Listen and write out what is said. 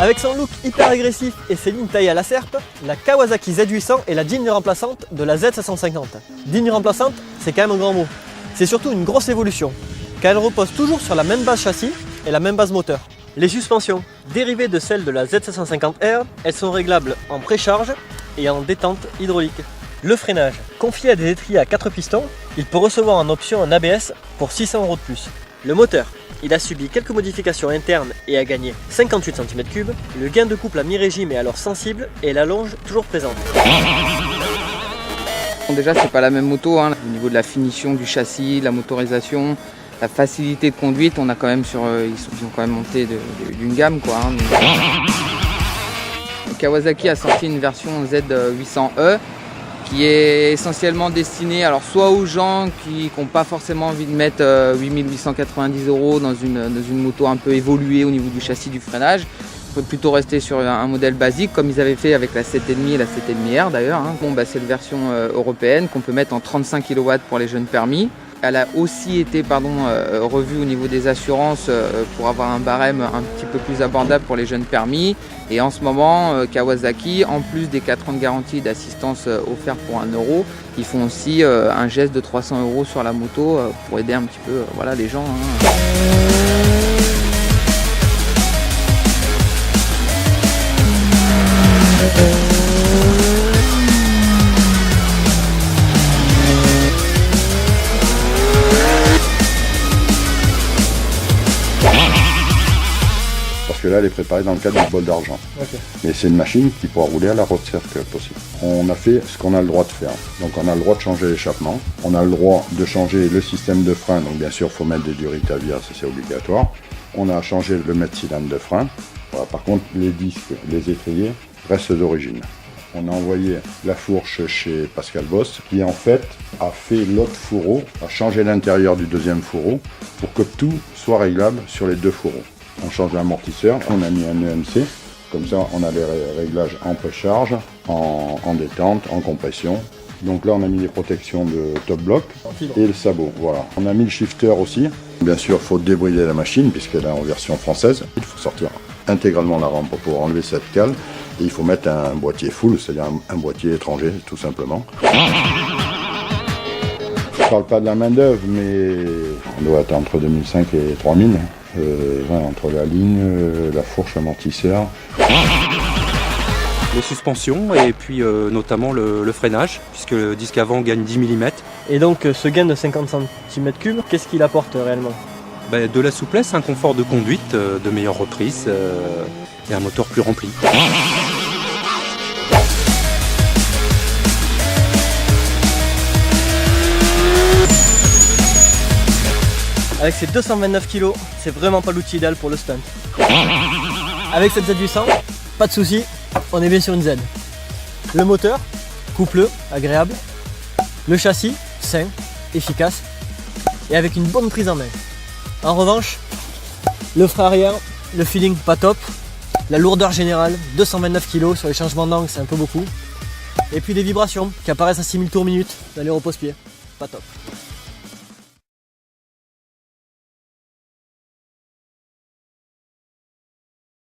Avec son look hyper agressif et ses lignes taillées à la serpe, la Kawasaki Z800 est la digne remplaçante de la Z750. Digne remplaçante, c'est quand même un grand mot. C'est surtout une grosse évolution, car elle repose toujours sur la même base châssis et la même base moteur. Les suspensions, dérivées de celles de la Z750R, elles sont réglables en précharge et en détente hydraulique. Le freinage, confié à des étriers à 4 pistons, il peut recevoir en option un ABS pour 600 € de plus. Le moteur, il a subi quelques modifications internes et a gagné 58 cm3. Le gain de couple à mi-régime est alors sensible et la longe toujours présente. Déjà, c'est pas la même moto, hein. Au niveau de la finition du châssis, la motorisation, la facilité de conduite, on a quand même ils ont quand même monté d'une gamme, quoi, hein. Kawasaki a sorti une version Z800E qui est essentiellement destinée soit aux gens qui n'ont pas forcément envie de mettre 8890 € dans une moto un peu évoluée au niveau du châssis, du freinage. On peut plutôt rester sur un modèle basique comme ils avaient fait avec la 7,5 et la 7,5R d'ailleurs, hein. Bon, c'est une version européenne qu'on peut mettre en 35 kW pour les jeunes permis. Elle a aussi été revue au niveau des assurances pour avoir un barème un petit peu plus abordable pour les jeunes permis. Et en ce moment, Kawasaki, en plus des 4 ans de garantie d'assistance offerts pour 1 €, ils font aussi un geste de 300 € sur la moto pour aider un petit peu les gens, hein. Parce que là, elle est préparée dans le cadre du bol d'argent. Okay. Mais c'est une machine qui pourra rouler à la road circle possible. On a fait ce qu'on a le droit de faire. Donc on a le droit de changer l'échappement. On a le droit de changer le système de frein. Donc bien sûr, il faut mettre des Duritavia, ça c'est obligatoire. On a changé le mètre cylindre de frein. Voilà. Par contre, les disques, les étriers restent d'origine. On a envoyé la fourche chez Pascal Boss, qui en fait a fait l'autre fourreau, a changé l'intérieur du deuxième fourreau pour que tout soit réglable sur les deux fourreaux. On change l'amortisseur, on a mis un EMC, comme ça on a les réglages en précharge, en détente, en compression. Donc là on a mis les protections de top block et le sabot, voilà. On a mis le shifter aussi. Bien sûr il faut débrider la machine puisqu'elle est en version française. Il faut sortir intégralement la rampe pour pouvoir enlever cette cale. Et il faut mettre un boîtier full, c'est-à-dire un boîtier étranger tout simplement. Je ne parle pas de la main d'œuvre, mais on doit être entre 2005 et 3000. Entre la ligne, la fourche, l'amortisseur. Les suspensions et puis notamment le freinage, puisque le disque avant gagne 10 mm. Et donc ce gain de 50 cm3, qu'est-ce qu'il apporte réellement? De la souplesse, un confort de conduite, de meilleures reprises et un moteur plus rempli. Avec ses 229 kg, c'est vraiment pas l'outil idéal pour le stunt. Avec cette Z800, pas de souci, on est bien sur une Z. Le moteur, coupleux, agréable. Le châssis, sain, efficace et avec une bonne prise en main. En revanche, le frein arrière, le feeling pas top. La lourdeur générale, 229 kg sur les changements d'angle, c'est un peu beaucoup. Et puis des vibrations qui apparaissent à 6000 tours minute dans les repose-pieds, pas top.